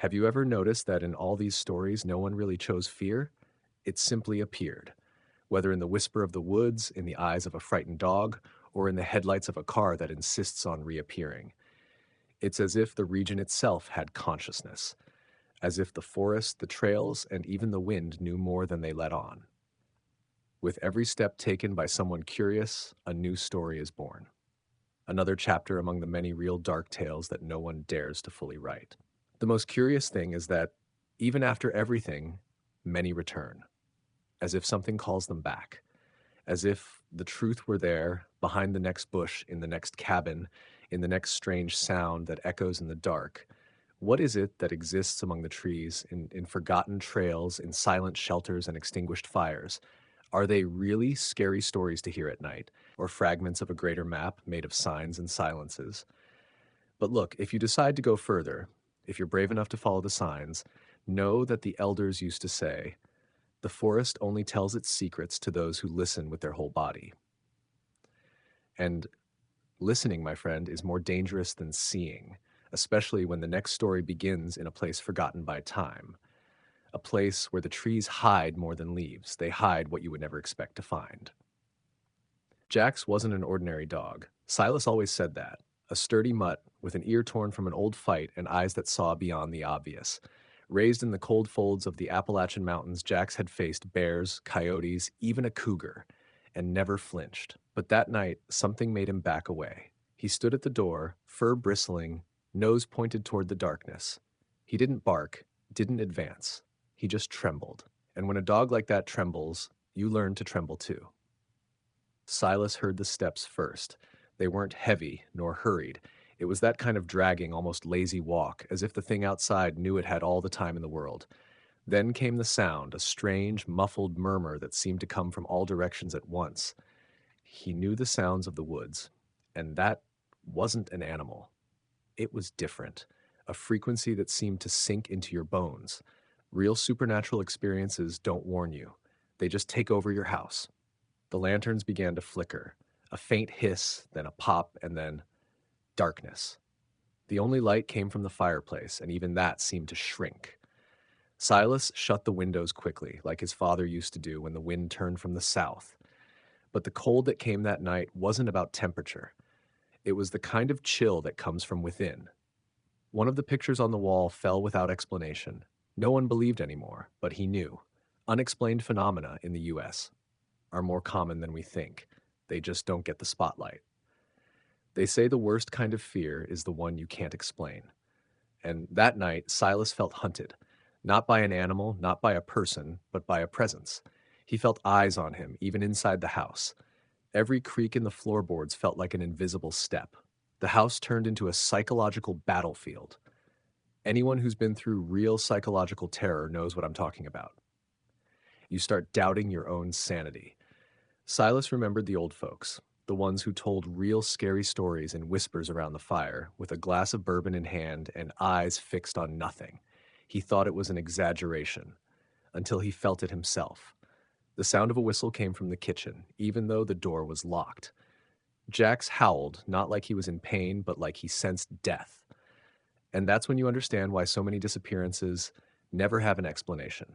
Have you ever noticed that in all these stories, no one really chose fear? It simply appeared, whether in the whisper of the woods, in the eyes of a frightened dog, or in the headlights of a car that insists on reappearing. It's as if the region itself had consciousness, as if the forest, the trails, and even the wind knew more than they let on. With every step taken by someone curious, a new story is born. Another chapter among the many real dark tales that no one dares to fully write. The most curious thing is that even after everything, many return, as if something calls them back, as if the truth were there, behind the next bush, in the next cabin, in the next strange sound that echoes in the dark. What is it that exists among the trees, in forgotten trails, in silent shelters and extinguished fires? Are they really scary stories to hear at night, or fragments of a greater map made of signs and silences? But look, if you decide to go further, if you're brave enough to follow the signs, know that the elders used to say, the forest only tells its secrets to those who listen with their whole body. And listening, my friend, is more dangerous than seeing, especially when the next story begins in a place forgotten by time, a place where the trees hide more than leaves. They hide what you would never expect to find. Jax wasn't an ordinary dog. Silas always said that. A sturdy mutt with an ear torn from an old fight and eyes that saw beyond the obvious. Raised in the cold folds of the Appalachian Mountains, Jax had faced bears, coyotes, even a cougar, and never flinched. But that night, something made him back away. He stood at the door, fur bristling, nose pointed toward the darkness. He didn't bark, didn't advance. He just trembled. And when a dog like that trembles, you learn to tremble too. Silas heard the steps first. They weren't heavy nor hurried. It was that kind of dragging, almost lazy walk, as if the thing outside knew it had all the time in the world. Then came the sound, a strange, muffled murmur that seemed to come from all directions at once. He knew the sounds of the woods, and that wasn't an animal. It was different, a frequency that seemed to sink into your bones. Real supernatural experiences don't warn you. They just take over your house. The lanterns began to flicker, a faint hiss, then a pop, and then darkness. The only light came from the fireplace, and even that seemed to shrink. Silas shut the windows quickly, like his father used to do when the wind turned from the south. But the cold that came that night wasn't about temperature. It was the kind of chill that comes from within. One of the pictures on the wall fell without explanation. No one believed anymore, but he knew. Unexplained phenomena in the U.S. are more common than we think. They just don't get the spotlight. They say the worst kind of fear is the one you can't explain. And that night, Silas felt hunted. Not by an animal, not by a person, but by a presence. He felt eyes on him, even inside the house. Every creak in the floorboards felt like an invisible step. The house turned into a psychological battlefield. Anyone who's been through real psychological terror knows what I'm talking about. You start doubting your own sanity. Silas remembered the old folks, the ones who told real scary stories in whispers around the fire, with a glass of bourbon in hand and eyes fixed on nothing. He thought it was an exaggeration, until he felt it himself. The sound of a whistle came from the kitchen, even though the door was locked. Jax howled, not like he was in pain, but like he sensed death. And that's when you understand why so many disappearances never have an explanation.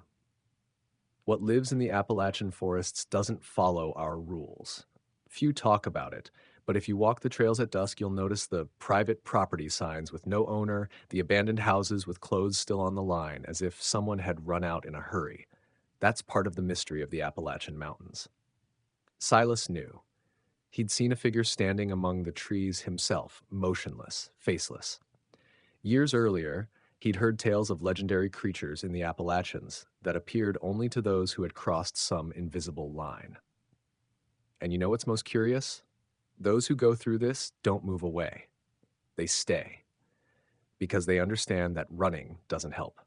What lives in the Appalachian forests doesn't follow our rules. Few talk about it, but if you walk the trails at dusk, you'll notice the private property signs with no owner, the abandoned houses with clothes still on the line, as if someone had run out in a hurry. That's part of the mystery of the Appalachian Mountains. Silas knew. He'd seen a figure standing among the trees himself, motionless, faceless. Years earlier, he'd heard tales of legendary creatures in the Appalachians that appeared only to those who had crossed some invisible line. And you know what's most curious? Those who go through this don't move away. They stay. Because they understand that running doesn't help.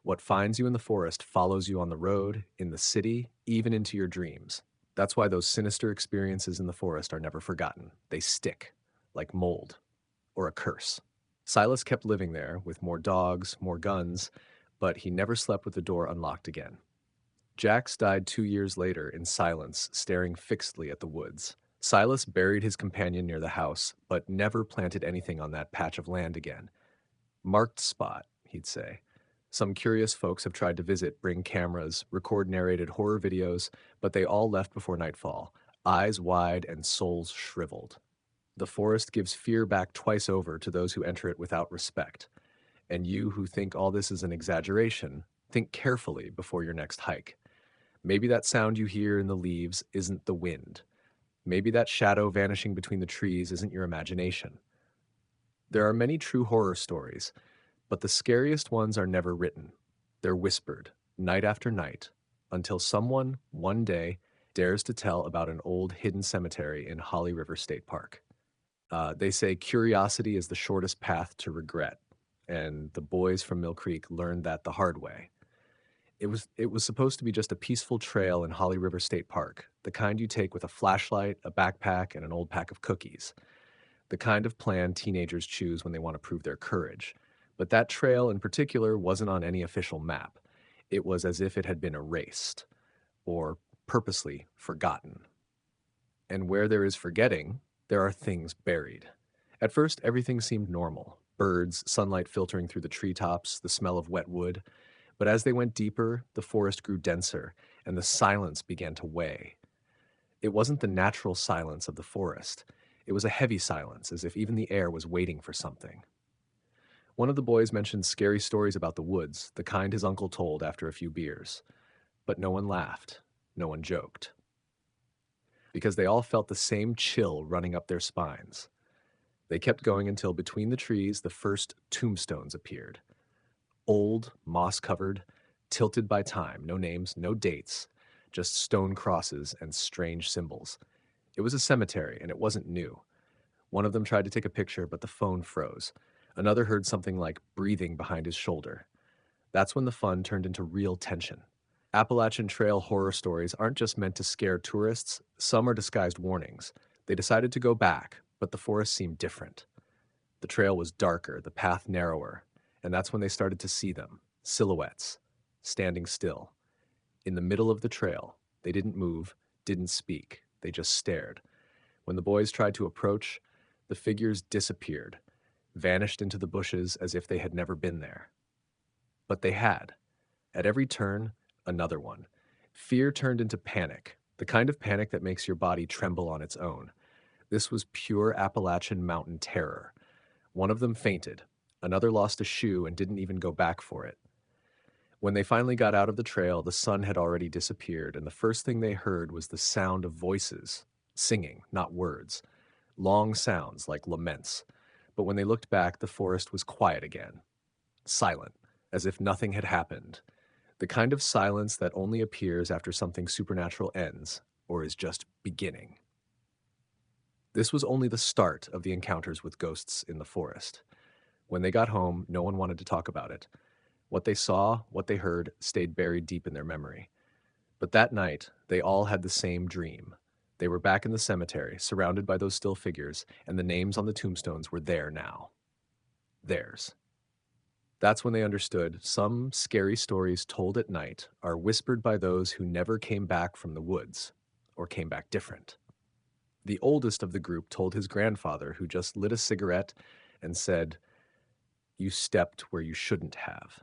What finds you in the forest follows you on the road, in the city, even into your dreams. That's why those sinister experiences in the forest are never forgotten. They stick, like mold, or a curse. Silas kept living there with more dogs, more guns, but he never slept with the door unlocked again. Jax died 2 years later in silence, staring fixedly at the woods. Silas buried his companion near the house, but never planted anything on that patch of land again. Marked spot, he'd say. Some curious folks have tried to visit, bring cameras, record narrated horror videos, but they all left before nightfall, eyes wide and souls shriveled. The forest gives fear back twice over to those who enter it without respect. And you who think all this is an exaggeration, think carefully before your next hike. Maybe that sound you hear in the leaves isn't the wind. Maybe that shadow vanishing between the trees isn't your imagination. There are many true horror stories, but the scariest ones are never written. They're whispered, night after night, until someone, one day, dares to tell about an old hidden cemetery in Holly River State Park. They say curiosity is the shortest path to regret, and the boys from Mill Creek learned that the hard way. It was supposed to be just a peaceful trail in Holly River State Park, the kind you take with a flashlight, a backpack, and an old pack of cookies. The kind of plan teenagers choose when they want to prove their courage. But that trail in particular wasn't on any official map. It was as if it had been erased, or purposely forgotten. And where there is forgetting, there are things buried. At first, everything seemed normal. Birds, sunlight filtering through the treetops, the smell of wet wood. But as they went deeper, the forest grew denser, and the silence began to weigh. It wasn't the natural silence of the forest. It was a heavy silence, as if even the air was waiting for something. One of the boys mentioned scary stories about the woods, the kind his uncle told after a few beers. But no one laughed. No one joked. Because they all felt the same chill running up their spines. They kept going until between the trees the first tombstones appeared. Old, moss-covered, tilted by time, no names, no dates, just stone crosses and strange symbols. It was a cemetery, and it wasn't new. One of them tried to take a picture, but the phone froze. Another heard something like breathing behind his shoulder. That's when the fun turned into real tension. Appalachian Trail horror stories aren't just meant to scare tourists, some are disguised warnings. They decided to go back, but the forest seemed different. The trail was darker, the path narrower, and that's when they started to see them, silhouettes, standing still. In the middle of the trail, they didn't move, didn't speak, they just stared. When the boys tried to approach, the figures disappeared, vanished into the bushes as if they had never been there. But they had. At every turn, another one. Fear turned into panic, the kind of panic that makes your body tremble on its own. This was pure Appalachian mountain terror. One of them fainted. Another lost a shoe and didn't even go back for it. When they finally got out of the trail, the sun had already disappeared, and the first thing they heard was the sound of voices, singing, not words. Long sounds like laments. But when they looked back, the forest was quiet again. Silent, as if nothing had happened. The kind of silence that only appears after something supernatural ends, or is just beginning. This was only the start of the encounters with ghosts in the forest. When they got home, no one wanted to talk about it. What they saw, what they heard, stayed buried deep in their memory. But that night, they all had the same dream. They were back in the cemetery, surrounded by those still figures, and the names on the tombstones were there now. Theirs. That's when they understood some scary stories told at night are whispered by those who never came back from the woods, or came back different. The oldest of the group told his grandfather, who just lit a cigarette and said, "You stepped where you shouldn't have."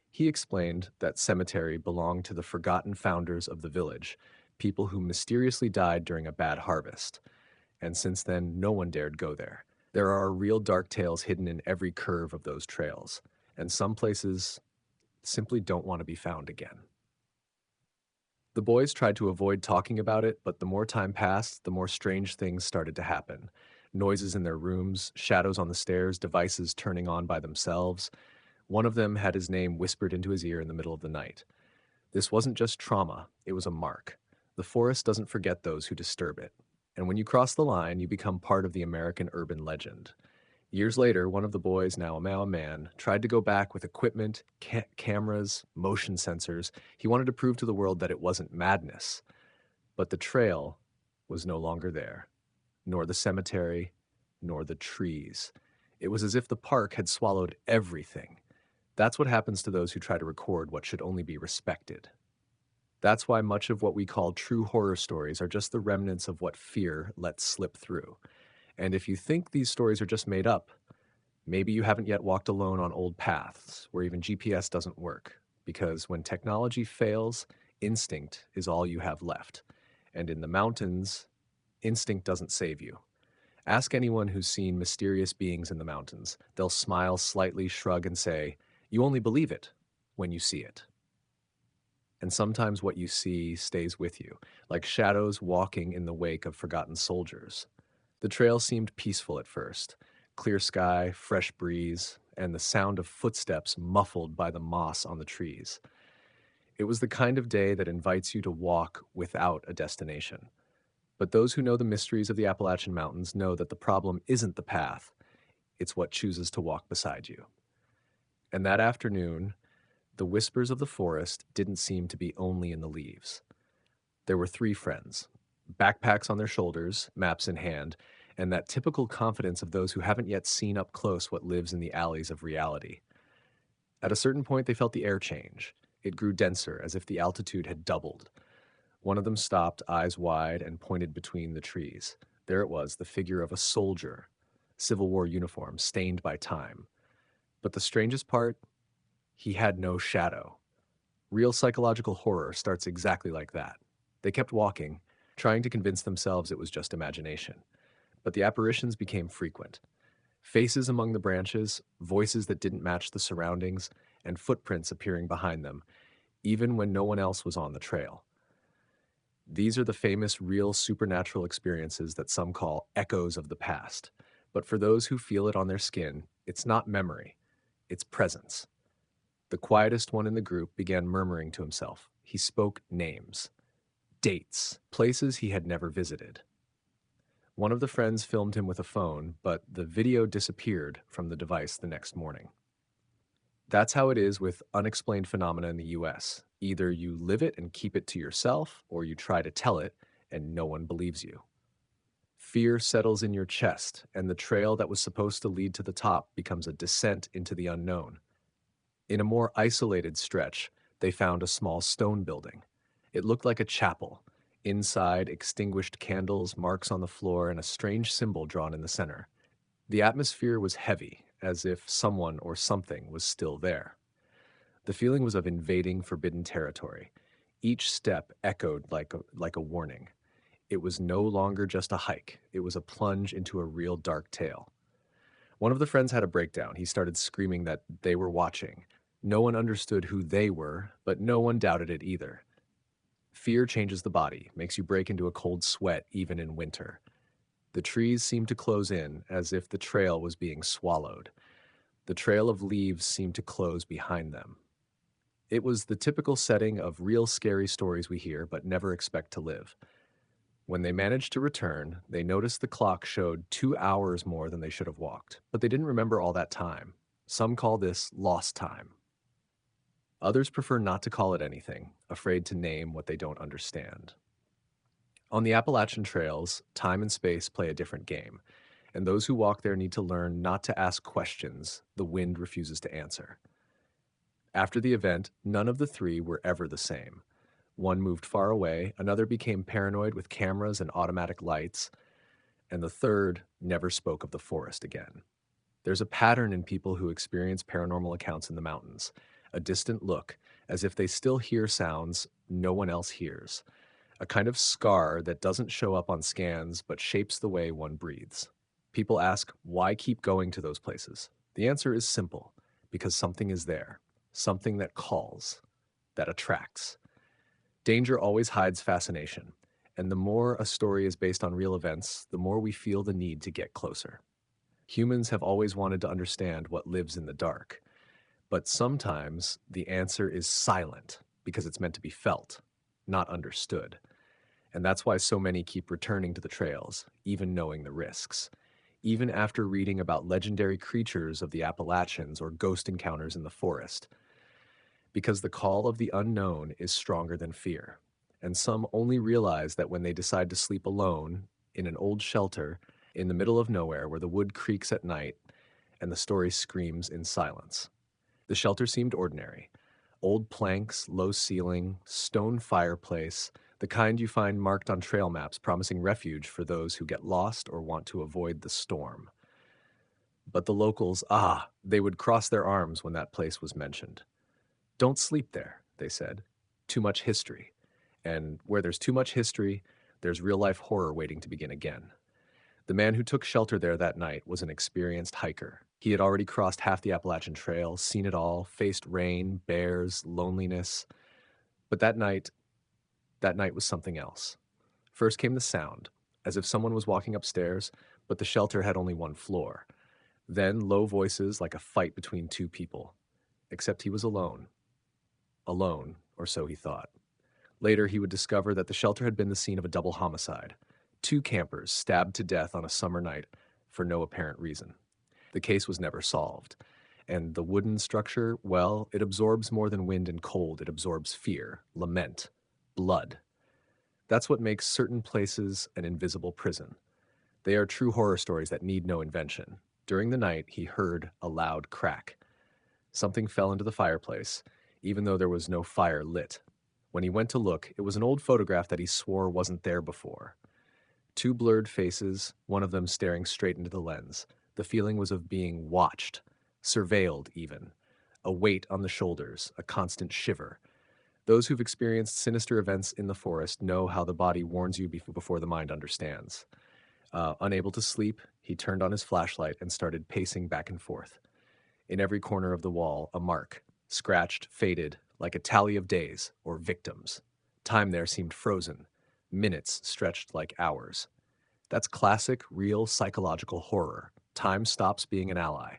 He explained that cemetery belonged to the forgotten founders of the village, people who mysteriously died during a bad harvest. And since then, no one dared go there. There are real dark tales hidden in every curve of those trails, and some places simply don't want to be found again. The boys tried to avoid talking about it, but the more time passed, the more strange things started to happen. Noises in their rooms, shadows on the stairs, devices turning on by themselves. One of them had his name whispered into his ear in the middle of the night. This wasn't just trauma, it was a mark. The forest doesn't forget those who disturb it. And when you cross the line, you become part of the American urban legend. Years later, one of the boys, now a man, tried to go back with equipment, cameras, motion sensors. He wanted to prove to the world that it wasn't madness. But the trail was no longer there, nor the cemetery, nor the trees. It was as if the park had swallowed everything. That's what happens to those who try to record what should only be respected. That's why much of what we call true horror stories are just the remnants of what fear lets slip through. And if you think these stories are just made up, Maybe you haven't yet walked alone on old paths where even GPS doesn't work, because when technology fails, instinct is all you have left. And in the mountains, instinct doesn't save you. Ask anyone who's seen mysterious beings in the mountains. They'll smile slightly, shrug, and say, "You only believe it when you see it." And sometimes what you see stays with you, like shadows walking in the wake of forgotten soldiers. The trail seemed peaceful at first. Clear sky, fresh breeze, and the sound of footsteps muffled by the moss on the trees. It was the kind of day that invites you to walk without a destination. But those who know the mysteries of the Appalachian Mountains know that the problem isn't the path, it's what chooses to walk beside you. And that afternoon, the whispers of the forest didn't seem to be only in the leaves. There were three friends, backpacks on their shoulders, maps in hand, and that typical confidence of those who haven't yet seen up close what lives in the alleys of reality. At a certain point, they felt the air change. It grew denser, as if the altitude had doubled. One of them stopped, eyes wide, and pointed between the trees. There it was, the figure of a soldier, Civil War uniform, stained by time. But the strangest part, he had no shadow. Real psychological horror starts exactly like that. They kept walking, trying to convince themselves it was just imagination. But the apparitions became frequent. Faces among the branches, voices that didn't match the surroundings, and footprints appearing behind them, even when no one else was on the trail. These are the famous real supernatural experiences that some call echoes of the past. But for those who feel it on their skin, it's not memory, it's presence. The quietest one in the group began murmuring to himself. He spoke names, dates, places he had never visited. One of the friends filmed him with a phone, but the video disappeared from the device the next morning. That's how it is with unexplained phenomena in the US. Either you live it and keep it to yourself, or you try to tell it and no one believes you. Fear settles in your chest, and the trail that was supposed to lead to the top becomes a descent into the unknown. In a more isolated stretch, they found a small stone building. It looked like a chapel. Inside, extinguished candles, marks on the floor, and a strange symbol drawn in the center. The atmosphere was heavy, as if someone or something was still there. The feeling was of invading forbidden territory. Each step echoed like a warning. It was no longer just a hike. It was a plunge into a real dark tale. One of the friends had a breakdown. He started screaming that they were watching. No one understood who they were, but no one doubted it either. Fear changes the body, makes you break into a cold sweat even in winter. The trees seemed to close in, as if the trail was being swallowed. The trail of leaves seemed to close behind them. It was the typical setting of real scary stories we hear but never expect to live. When they managed to return, they noticed the clock showed 2 hours more than they should have walked, but they didn't remember all that time. Some call this lost time. Others prefer not to call it anything, afraid to name what they don't understand. On the Appalachian trails, time and space play a different game, and those who walk there need to learn not to ask questions the wind refuses to answer. After the event, none of the three were ever the same. One moved far away, another became paranoid with cameras and automatic lights, and the third never spoke of the forest again. There's a pattern in people who experience paranormal accounts in the mountains, a distant look, as if they still hear sounds no one else hears, a kind of scar that doesn't show up on scans but shapes the way one breathes. People ask, why keep going to those places? The answer is simple, because something is there, something that calls, that attracts. Danger always hides fascination, and the more a story is based on real events, the more we feel the need to get closer. Humans have always wanted to understand what lives in the dark, but sometimes the answer is silent because it's meant to be felt, not understood. And that's why so many keep returning to the trails, even knowing the risks. Even after reading about legendary creatures of the Appalachians or ghost encounters in the forest. Because the call of the unknown is stronger than fear. And some only realize that when they decide to sleep alone in an old shelter in the middle of nowhere where the wood creaks at night and the story screams in silence. The shelter seemed ordinary. Old planks, low ceiling, stone fireplace, the kind you find marked on trail maps promising refuge for those who get lost or want to avoid the storm. But the locals, they would cross their arms when that place was mentioned. Don't sleep there, they said. Too much history. And where there's too much history, there's real life horror waiting to begin again. The man who took shelter there that night was an experienced hiker. He had already crossed half the Appalachian Trail, seen it all, faced rain, bears, loneliness. But that night was something else. First came the sound, as if someone was walking upstairs, but the shelter had only one floor. Then low voices like a fight between two people. Except he was alone. Alone, or so he thought. Later, he would discover that the shelter had been the scene of a double homicide. Two campers stabbed to death on a summer night for no apparent reason. The case was never solved. And the wooden structure, well, it absorbs more than wind and cold. It absorbs fear, lament, blood. That's what makes certain places an invisible prison. They are true horror stories that need no invention. During the night, he heard a loud crack. Something fell into the fireplace, even though there was no fire lit. When he went to look, it was an old photograph that he swore wasn't there before. Two blurred faces, one of them staring straight into the lens. The feeling was of being watched, surveilled even. A weight on the shoulders, a constant shiver. Those who've experienced sinister events in the forest know how the body warns you before the mind understands. Unable to sleep, he turned on his flashlight and started pacing back and forth. In every corner of the wall, a mark, scratched, faded, like a tally of days or victims. Time there seemed frozen. Minutes stretched like hours. That's classic, real psychological horror. Time stops being an ally,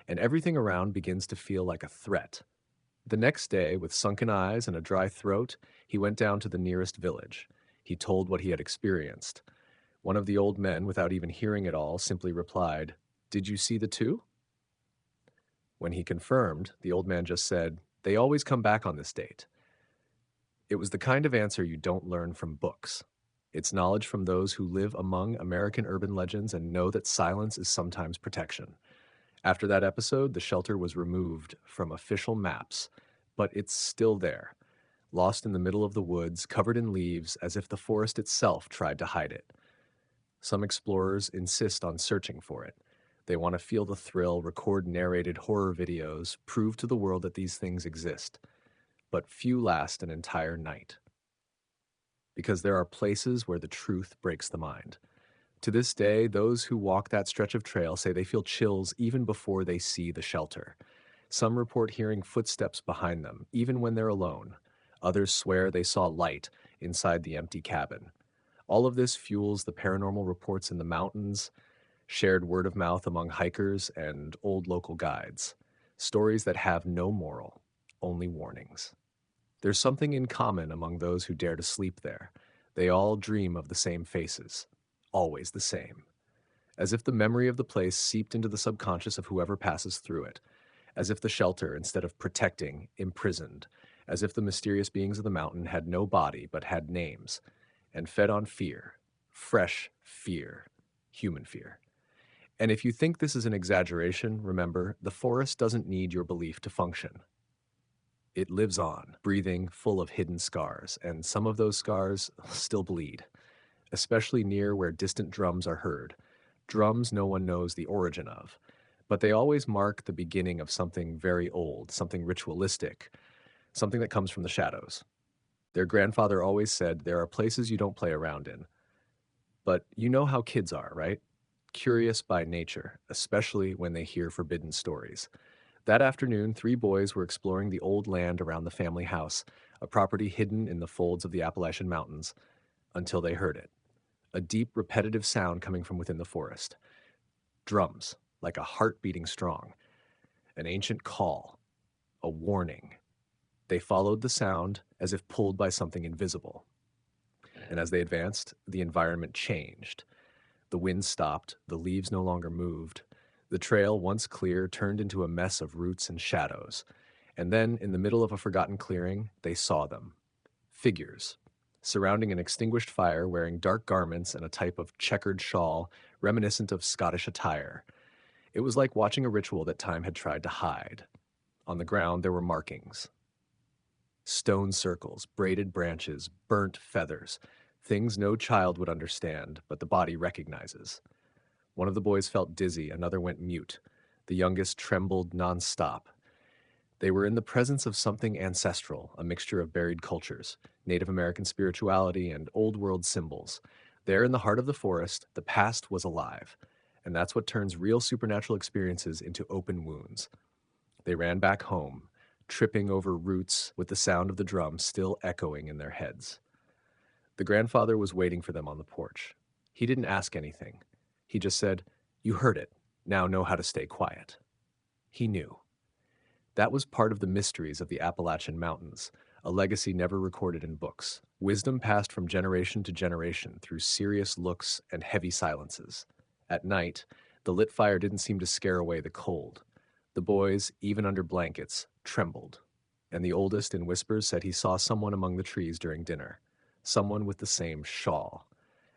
and everything around begins to feel like a threat. The next day, with sunken eyes and a dry throat, he went down to the nearest village. He told what he had experienced. One of the old men, without even hearing it all, simply replied, "Did you see the two?" When he confirmed, the old man just said, "They always come back on this date." It was the kind of answer you don't learn from books. It's knowledge from those who live among American urban legends and know that silence is sometimes protection. After that episode, the shelter was removed from official maps, but it's still there, lost in the middle of the woods, covered in leaves, as if the forest itself tried to hide it. Some explorers insist on searching for it. They want to feel the thrill, record narrated horror videos, prove to the world that these things exist. But few last an entire night. Because there are places where the truth breaks the mind. To this day, those who walk that stretch of trail say they feel chills even before they see the shelter. Some report hearing footsteps behind them, even when they're alone. Others swear they saw light inside the empty cabin. All of this fuels the paranormal reports in the mountains, shared word of mouth among hikers and old local guides. Stories that have no moral, only warnings. There's something in common among those who dare to sleep there. They all dream of the same faces, always the same. As if the memory of the place seeped into the subconscious of whoever passes through it. As if the shelter, instead of protecting, imprisoned. As if the mysterious beings of the mountain had no body but had names, and fed on fear, fresh fear, human fear. And if you think this is an exaggeration, remember, the forest doesn't need your belief to function. It lives on, breathing, full of hidden scars, and some of those scars still bleed, especially near where distant drums are heard. Drums no one knows the origin of, but they always mark the beginning of something very old, something ritualistic, something that comes from the shadows. Their grandfather always said there are places you don't play around in. But you know how kids are, right? Curious by nature, especially when they hear forbidden stories. That afternoon, three boys were exploring the old land around the family house, a property hidden in the folds of the Appalachian Mountains, until they heard it. A deep, repetitive sound coming from within the forest. Drums, like a heart beating strong. An ancient call. A warning. They followed the sound as if pulled by something invisible. And as they advanced, the environment changed. The wind stopped, the leaves no longer moved. The trail, once clear, turned into a mess of roots and shadows. And then, in the middle of a forgotten clearing, they saw them. Figures, surrounding an extinguished fire, wearing dark garments and a type of checkered shawl reminiscent of Scottish attire. It was like watching a ritual that time had tried to hide. On the ground, there were markings. Stone circles, braided branches, burnt feathers, things no child would understand, but the body recognizes. One of the boys felt dizzy, another went mute. The youngest trembled nonstop. They were in the presence of something ancestral, a mixture of buried cultures, Native American spirituality, and Old World symbols. There in the heart of the forest, the past was alive, and that's what turns real supernatural experiences into open wounds. They ran back home, tripping over roots with the sound of the drum still echoing in their heads. The grandfather was waiting for them on the porch. He didn't ask anything. He just said, "You heard it. Now know how to stay quiet." He knew. That was part of the mysteries of the Appalachian Mountains, a legacy never recorded in books. Wisdom passed from generation to generation through serious looks and heavy silences. At night, the lit fire didn't seem to scare away the cold. The boys, even under blankets, trembled. And the oldest, in whispers, said he saw someone among the trees during dinner, someone with the same shawl,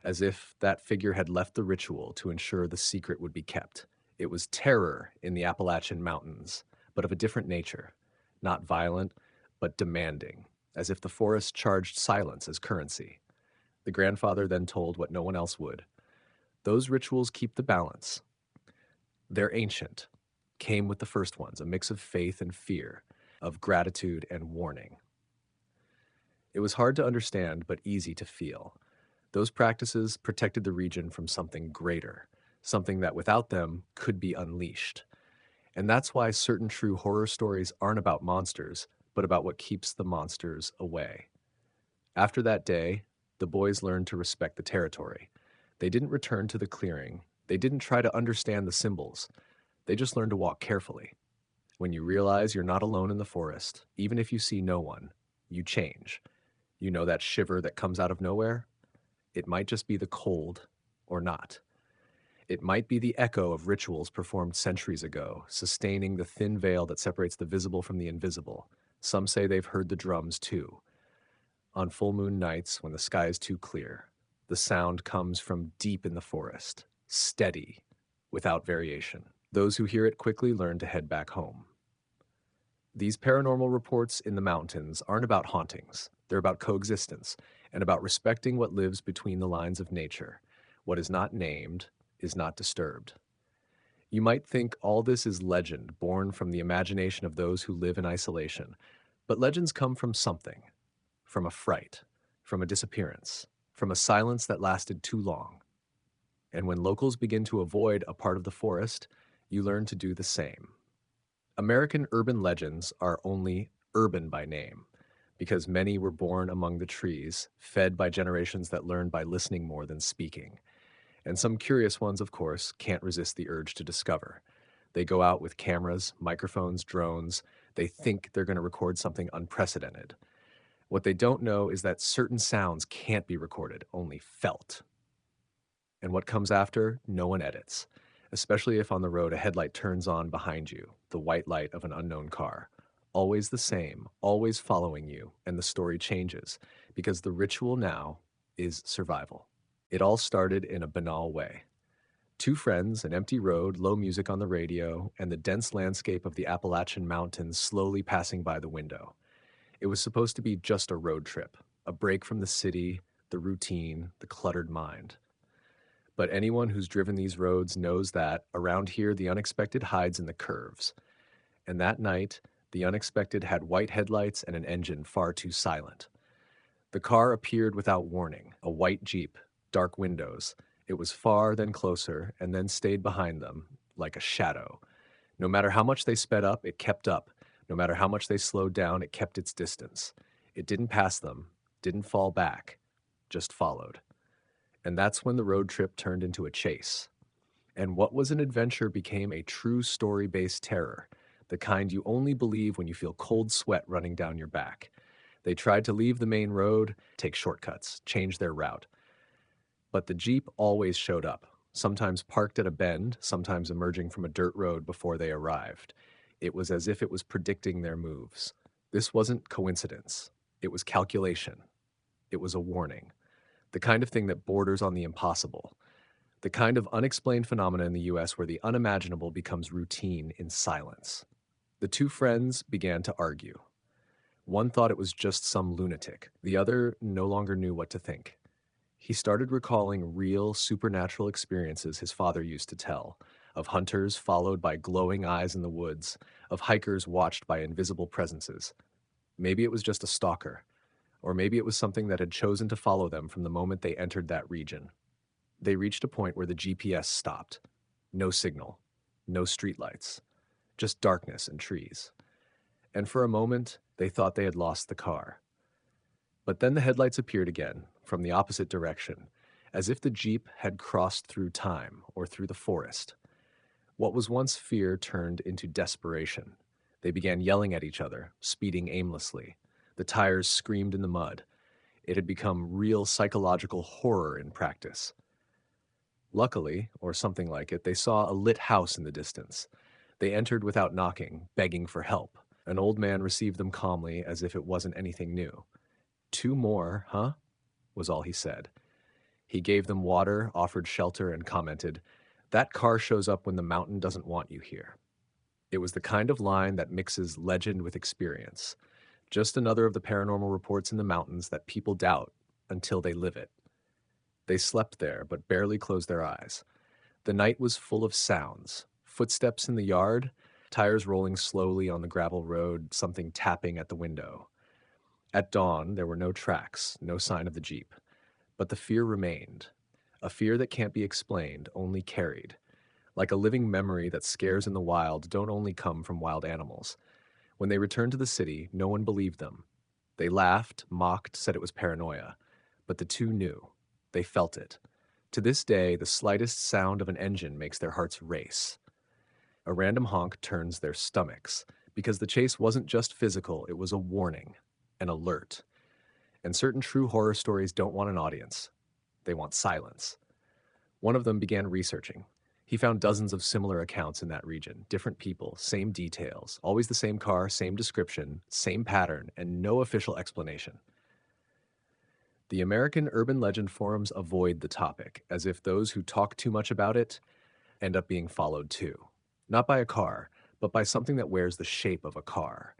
as if that figure had left the ritual to ensure the secret would be kept. It was terror in the Appalachian Mountains, but of a different nature, not violent, but demanding, as if the forest charged silence as currency. The grandfather then told what no one else would. Those rituals keep the balance. They're ancient, came with the first ones, a mix of faith and fear, of gratitude and warning. It was hard to understand, but easy to feel. Those practices protected the region from something greater, something that without them could be unleashed. And that's why certain true horror stories aren't about monsters, but about what keeps the monsters away. After that day, the boys learned to respect the territory. They didn't return to the clearing. They didn't try to understand the symbols. They just learned to walk carefully. When you realize you're not alone in the forest, even if you see no one, you change. You know that shiver that comes out of nowhere? It might just be the cold, or not. It might be the echo of rituals performed centuries ago, sustaining the thin veil that separates the visible from the invisible. Some say they've heard the drums too. On full moon nights, when the sky is too clear, the sound comes from deep in the forest, steady, without variation. Those who hear it quickly learn to head back home. These paranormal reports in the mountains aren't about hauntings. They're about coexistence and about respecting what lives between the lines of nature. What is not named is not disturbed. You might think all this is legend born from the imagination of those who live in isolation, but legends come from something, from a fright, from a disappearance, from a silence that lasted too long. And when locals begin to avoid a part of the forest, you learn to do the same. American urban legends are only urban by name, because many were born among the trees, fed by generations that learned by listening more than speaking. And some curious ones, of course, can't resist the urge to discover. They go out with cameras, microphones, drones. They think they're going to record something unprecedented. What they don't know is that certain sounds can't be recorded, only felt. And what comes after, no one edits, especially if on the road a headlight turns on behind you, the white light of an unknown car. Always the same, always following you, and the story changes, because the ritual now is survival. It all started in a banal way. Two friends, an empty road, low music on the radio, and the dense landscape of the Appalachian Mountains slowly passing by the window. It was supposed to be just a road trip, a break from the city, the routine, the cluttered mind. But anyone who's driven these roads knows that, around here, the unexpected hides in the curves. And that night, the unexpected had white headlights and an engine far too silent. The car appeared without warning, a white Jeep, dark windows. It was far, then closer, and then stayed behind them, like a shadow. No matter how much they sped up, it kept up. No matter how much they slowed down, it kept its distance. It didn't pass them, didn't fall back, just followed. And that's when the road trip turned into a chase. And what was an adventure became a true story-based terror, the kind you only believe when you feel cold sweat running down your back. They tried to leave the main road, take shortcuts, change their route. But the Jeep always showed up, sometimes parked at a bend, sometimes emerging from a dirt road before they arrived. It was as if it was predicting their moves. This wasn't coincidence. It was calculation. It was a warning. The kind of thing that borders on the impossible. The kind of unexplained phenomena in the US where the unimaginable becomes routine in silence. The two friends began to argue. One thought it was just some lunatic. The other no longer knew what to think. He started recalling real supernatural experiences his father used to tell, of hunters followed by glowing eyes in the woods, of hikers watched by invisible presences. Maybe it was just a stalker, or maybe it was something that had chosen to follow them from the moment they entered that region. They reached a point where the GPS stopped. No signal, no streetlights, just darkness and trees. And for a moment, they thought they had lost the car. But then the headlights appeared again, from the opposite direction, as if the Jeep had crossed through time or through the forest. What was once fear turned into desperation. They began yelling at each other, speeding aimlessly. The tires screamed in the mud. It had become real psychological horror in practice. Luckily, or something like it, they saw a lit house in the distance. They entered without knocking, begging for help. An old man received them calmly as if it wasn't anything new. "Two more, huh?" was all he said. He gave them water, offered shelter, and commented, "That car shows up when the mountain doesn't want you here." It was the kind of line that mixes legend with experience. Just another of the paranormal reports in the mountains that people doubt until they live it. They slept there, but barely closed their eyes. The night was full of sounds. Footsteps in the yard, tires rolling slowly on the gravel road, something tapping at the window. At dawn, there were no tracks, no sign of the Jeep. But the fear remained. A fear that can't be explained, only carried. Like a living memory that scares in the wild don't only come from wild animals. When they returned to the city, no one believed them. They laughed, mocked, said it was paranoia. But the two knew. They felt it. To this day, the slightest sound of an engine makes their hearts race. A random honk turns their stomachs, because the chase wasn't just physical, it was a warning, an alert. And certain true horror stories don't want an audience. They want silence. One of them began researching. He found dozens of similar accounts in that region, different people, same details, always the same car, same description, same pattern, and no official explanation. The American urban legend forums avoid the topic, as if those who talk too much about it end up being followed too. Not by a car, but by something that wears the shape of a car.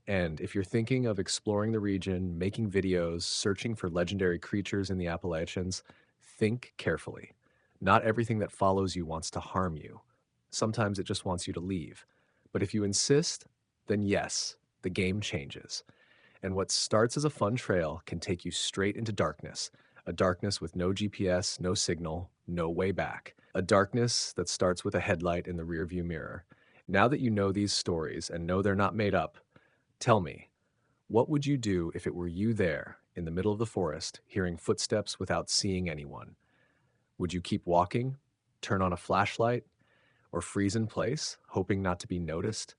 And if you're thinking of exploring the region, making videos, searching for legendary creatures in the Appalachians, think carefully. Not everything that follows you wants to harm you. Sometimes it just wants you to leave. But if you insist, then yes, the game changes. And what starts as a fun trail can take you straight into darkness, a darkness with no GPS, no signal, no way back. A darkness that starts with a headlight in the rearview mirror. Now that you know these stories and know they're not made up, tell me, what would you do if it were you there, in the middle of the forest, hearing footsteps without seeing anyone? Would you keep walking, turn on a flashlight, or freeze in place, hoping not to be noticed?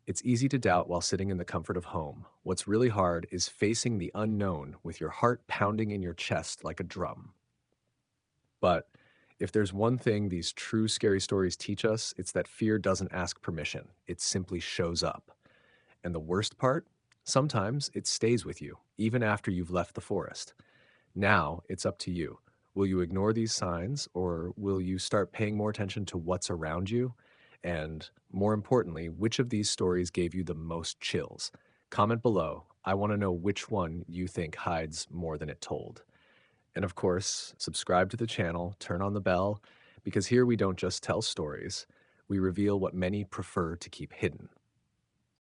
It's easy to doubt while sitting in the comfort of home. What's really hard is facing the unknown with your heart pounding in your chest like a drum. But if there's one thing these true scary stories teach us, it's that fear doesn't ask permission. It simply shows up. And the worst part? Sometimes it stays with you, even after you've left the forest. Now it's up to you. Will you ignore these signs, or will you start paying more attention to what's around you? And more importantly, which of these stories gave you the most chills? Comment below. I want to know which one you think hides more than it told. And of course, subscribe to the channel, turn on the bell, because here we don't just tell stories, we reveal what many prefer to keep hidden.